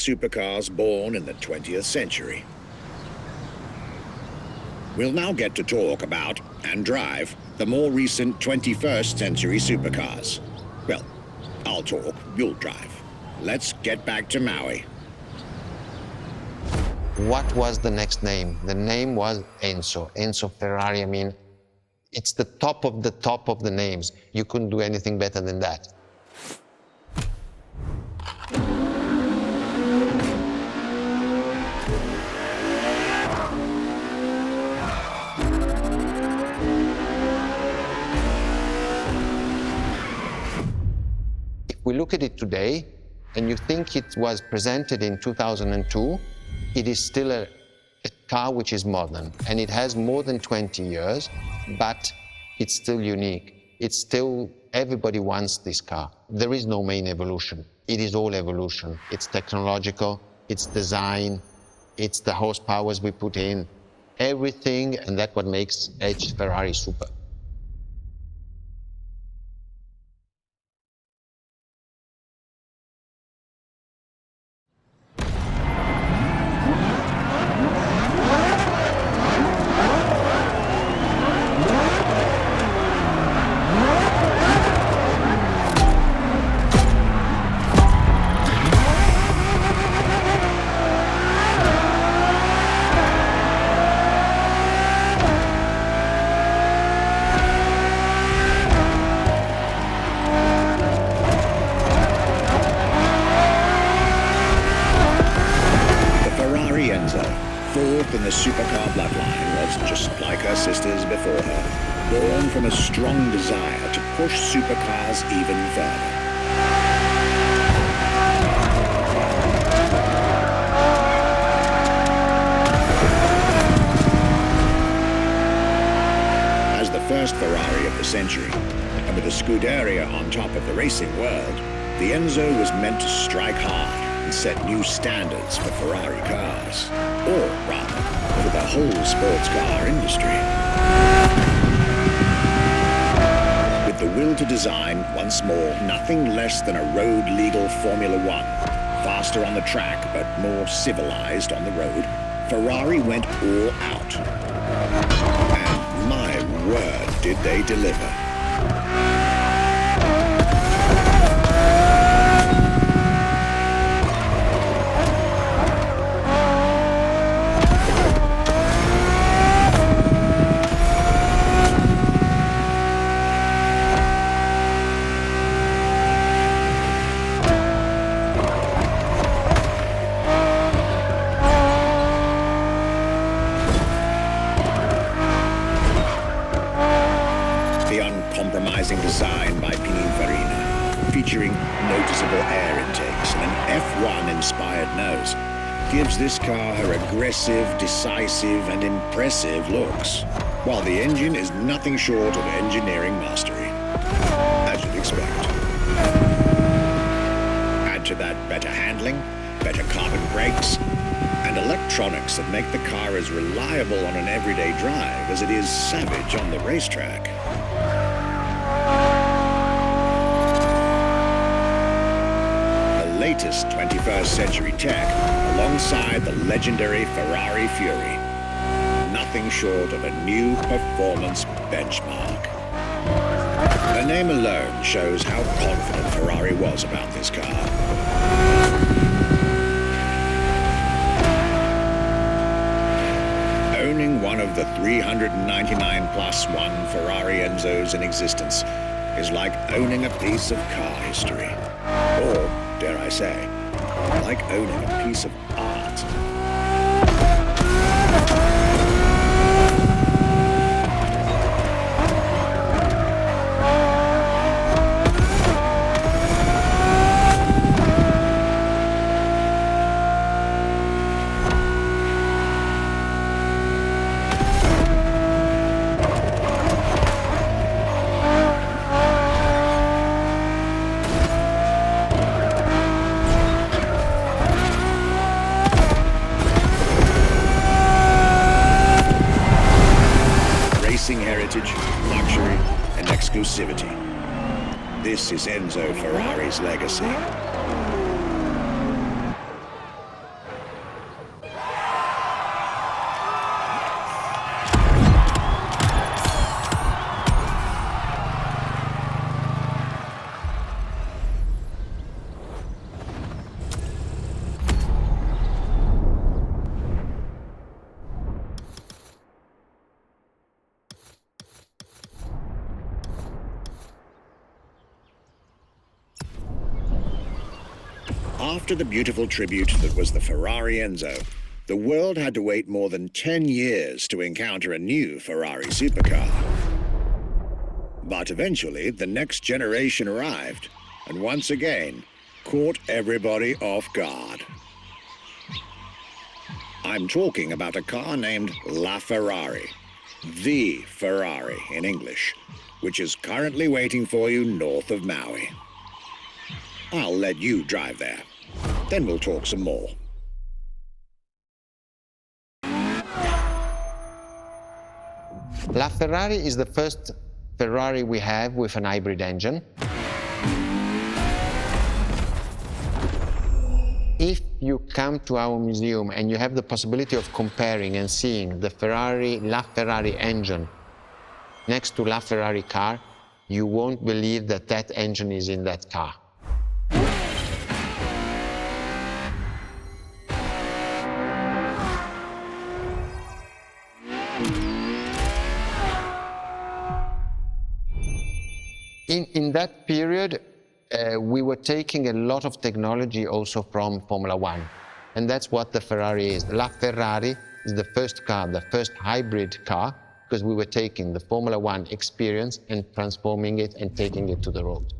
supercars born in the 20th century. We'll now get to talk about, and drive, the more recent 21st century supercars. Well, I'll talk, you'll drive. Let's get back to Maui. What was the next name? The name was Enzo. Enzo Ferrari, I mean, it's the top of the names. You couldn't do anything better than that. If we look at it today, and you think it was presented in 2002, it is still a car which is modern, and it has more than 20 years, but it's still unique. It's still, everybody wants this car. There is no main evolution. It is all evolution. It's technological, it's design, it's the horsepowers we put in, everything, and that's what makes Ferrari super. Fourth in the supercar bloodline, was just like her sisters before her, born from a strong desire to push supercars even further. As the first Ferrari of the century, and with a Scuderia on top of the racing world, the Enzo was meant to strike hard and set new standards for Ferrari cars, or rather, for the whole sports car industry. With the will to design, once more, nothing less than a road-legal Formula One, faster on the track but more civilized on the road, Ferrari went all out. And my word, did they deliver. Design by Pininfarina, featuring noticeable air intakes and an F1-inspired nose, gives this car her aggressive, decisive, and impressive looks, while the engine is nothing short of engineering mastery, as you'd expect. Add to that better handling, better carbon brakes, and electronics that make the car as reliable on an everyday drive as it is savage on the racetrack. Latest 21st century tech alongside the legendary Ferrari Fury. Nothing short of a new performance benchmark. The name alone shows how confident Ferrari was about this car. Owning one of the 399 plus one Ferrari Enzos in existence is like owning a piece of car history. Or, dare I say, like owning a piece of art. Heritage, luxury, and exclusivity. This is Enzo Ferrari's legacy. after the beautiful tribute that was the Ferrari Enzo, the world had to wait more than 10 years to encounter a new Ferrari supercar. But eventually, the next generation arrived, and once again, caught everybody off guard. I'm talking about a car named La Ferrari, the Ferrari in English, which is currently waiting for you north of Maui. I'll let you drive there. Then we'll talk some more. La Ferrari is the first Ferrari we have with an hybrid engine. If you come to our museum and you have the possibility of comparing and seeing the La Ferrari engine next to La Ferrari car, you won't believe that that engine is in that car. In that period, we were taking a lot of technology also from Formula One, and that's what the Ferrari is. La Ferrari is the first car, the first hybrid car, because we were taking the Formula One experience and transforming it and taking it to the road.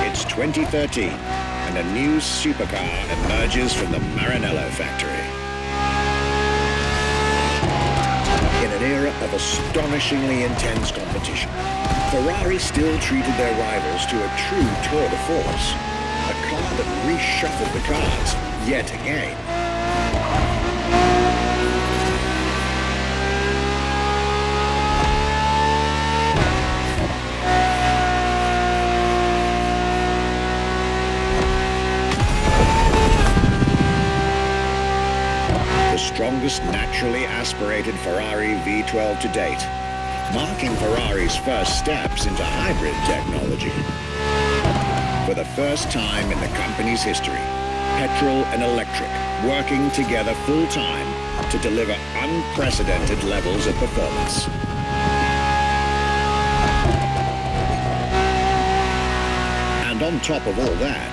It's 2013, and a new supercar emerges from the Maranello factory. In an era of astonishingly intense competition, Ferrari still treated their rivals to a true tour de force, a car that reshuffled the cards yet again. Strongest naturally aspirated Ferrari V12 to date, marking Ferrari's first steps into hybrid technology. For the first time in the company's history, petrol and electric working together full-time to deliver unprecedented levels of performance. And on top of all that,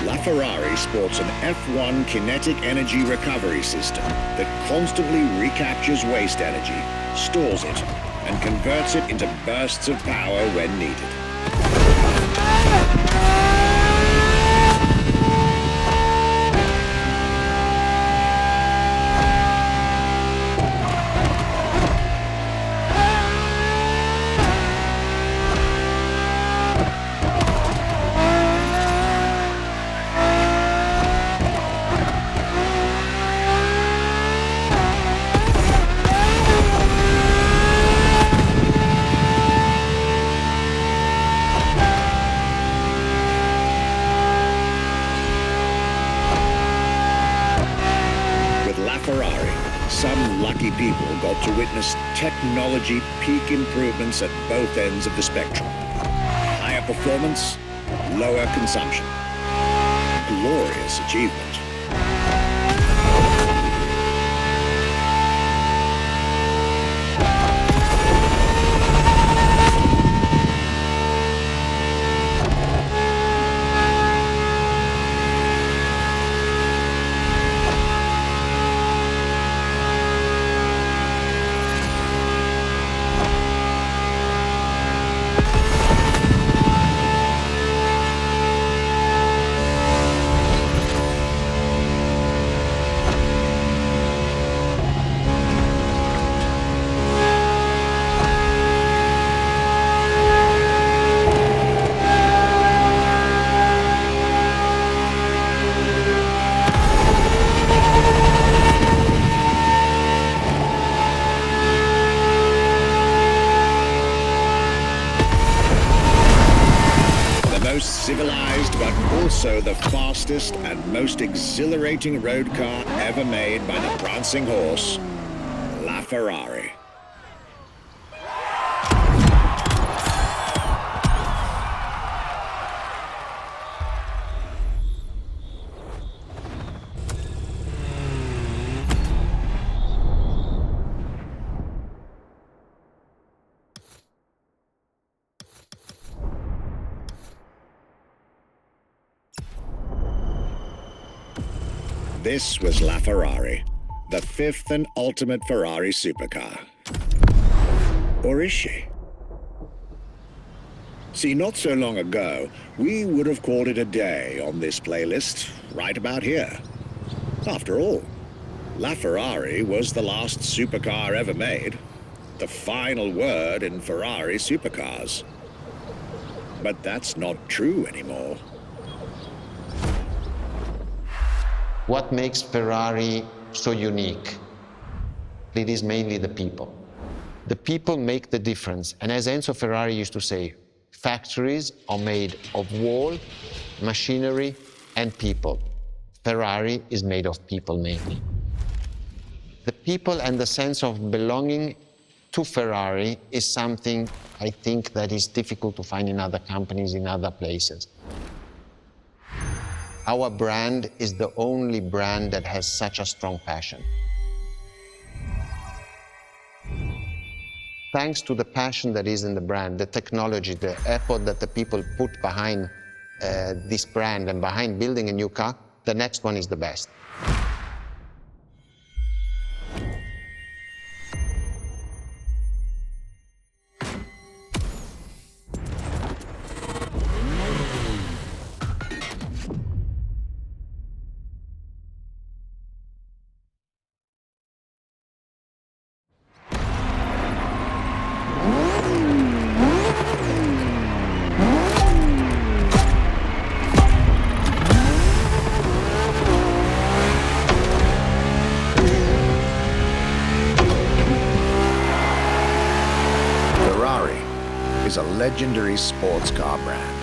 La Ferrari sports an F1 kinetic energy recovery system that constantly recaptures waste energy, stores it, and converts it into bursts of power when needed. Some lucky people got to witness technology peak improvements at both ends of the spectrum. Higher performance, lower consumption. Glorious achievement. also the fastest and most exhilarating road car ever made by the prancing horse, La Ferrari. This was La Ferrari, the fifth and ultimate Ferrari supercar. Or is she? See, not so long ago, we would have called it a day on this playlist, right about here. After all, La Ferrari was the last supercar ever made, the final word in Ferrari supercars. But that's not true anymore. What makes Ferrari so unique? It is mainly the people. The people make the difference. And as Enzo Ferrari used to say, factories are made of wall, machinery, and people. Ferrari is made of people mainly. The people and the sense of belonging to Ferrari is something I think that is difficult to find in other companies, in other places. Our brand is the only brand that has such a strong passion. Thanks to the passion that is in the brand, the technology, the effort that the people put behind this brand and behind building a new car, the next one is the best. Is a legendary sports car brand,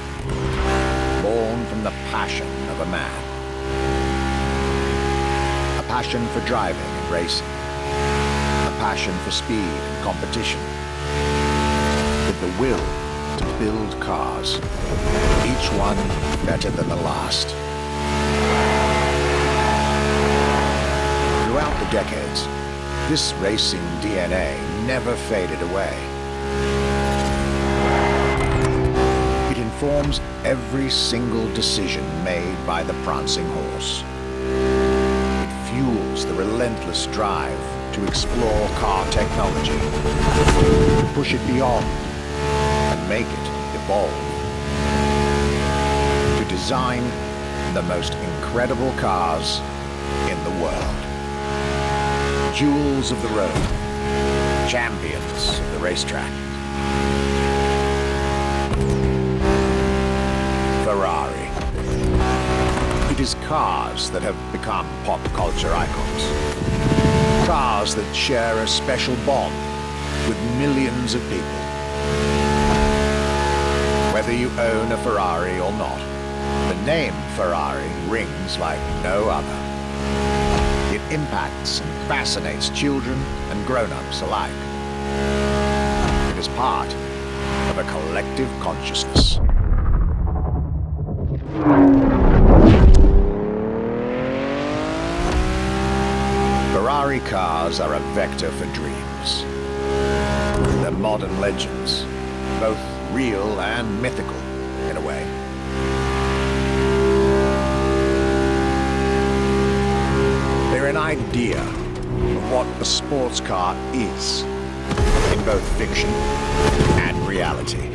born from the passion of a man. A passion for driving and racing. A passion for speed and competition. With the will to build cars, each one better than the last. Throughout the decades, this racing DNA never faded away. It informs every single decision made by the prancing horse. It fuels the relentless drive to explore car technology, to push it beyond and make it evolve, to design the most incredible cars in the world. Jewels of the road, champions of the racetrack. Ferrari. It is cars that have become pop culture icons. Cars that share a special bond with millions of people. Whether you own a Ferrari or not, the name Ferrari rings like no other. It impacts and fascinates children and grown-ups alike. It is part of a collective consciousness. Ferrari cars are a vector for dreams. They're modern legends, both real and mythical in a way. They're an idea of what a sports car is, in both fiction and reality.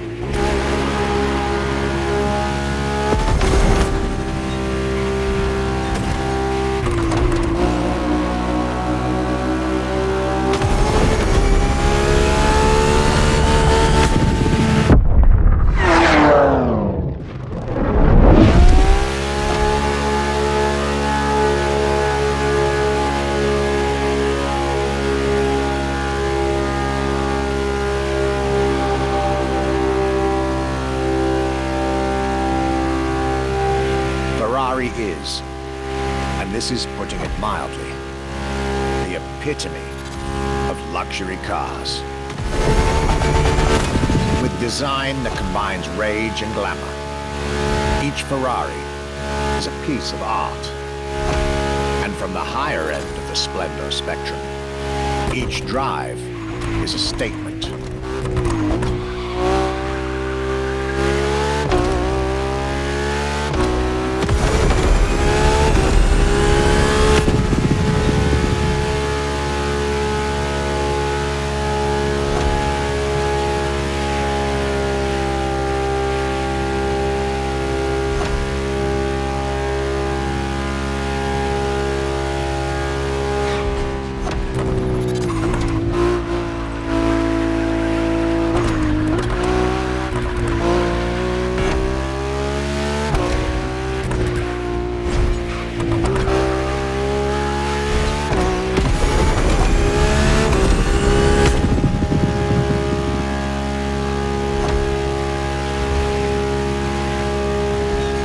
and this is putting it mildly, the epitome of luxury cars. With design that combines rage and glamour, each Ferrari is a piece of art. And from the higher end of the splendor spectrum, each drive is a statement.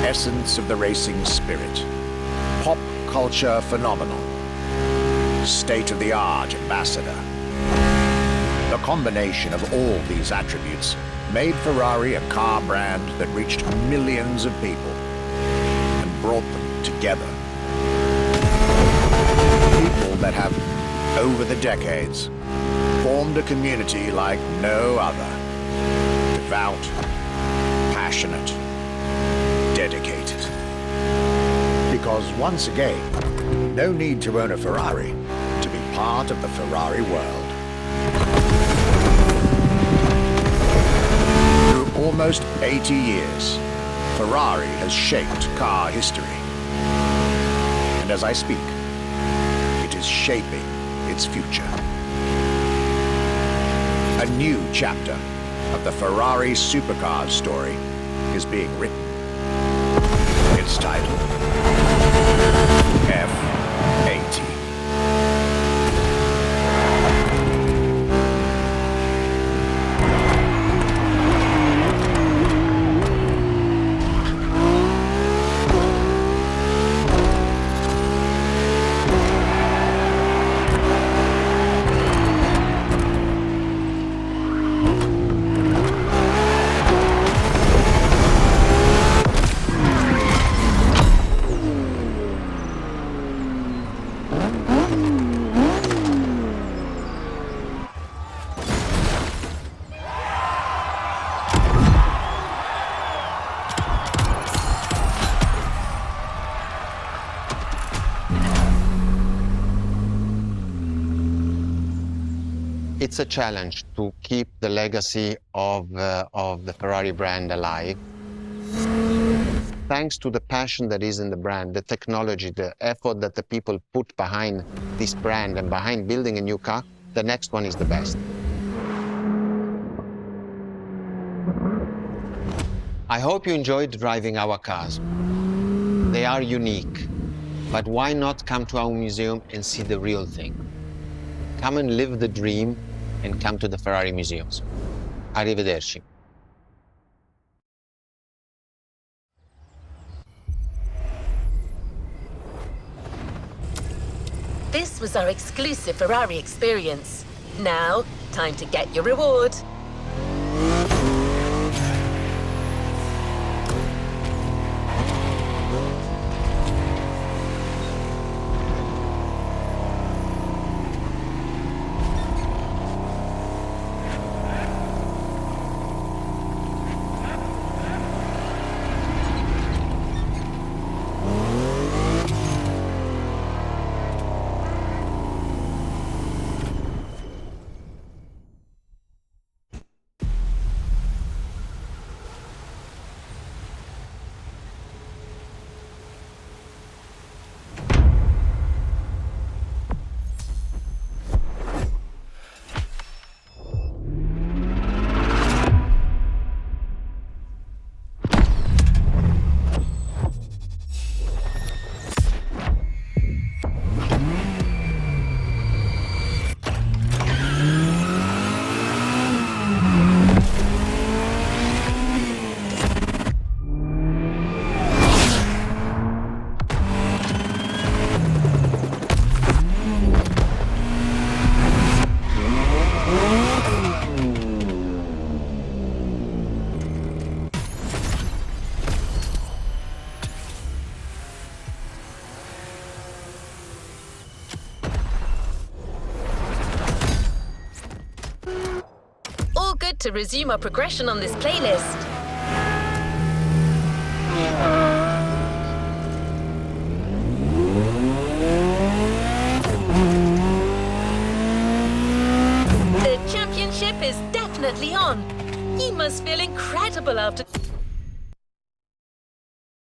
Essence of the racing spirit, pop culture phenomenal, state-of-the-art ambassador. The combination of all these attributes made Ferrari a car brand that reached millions of people and brought them together. People that have, over the decades, formed a community like no other. Devout, passionate, dedicated. Because once again, no need to own a Ferrari to be part of the Ferrari world. Through almost 80 years, Ferrari has shaped car history. And as I speak, it is shaping its future. A new chapter of the Ferrari Supercars story is being written. Its title, F80. It's a challenge to keep the legacy of the Ferrari brand alive. Thanks to the passion that is in the brand, the technology, the effort that the people put behind this brand and behind building a new car, the next one is the best. I hope you enjoyed driving our cars. They are unique, but why not come to our museum and see the real thing? Come and live the dream and come to the Ferrari museums. Arrivederci. This was our exclusive Ferrari experience. Now, time to get your reward. to resume our progression on this playlist. The championship is definitely on. You must feel incredible after...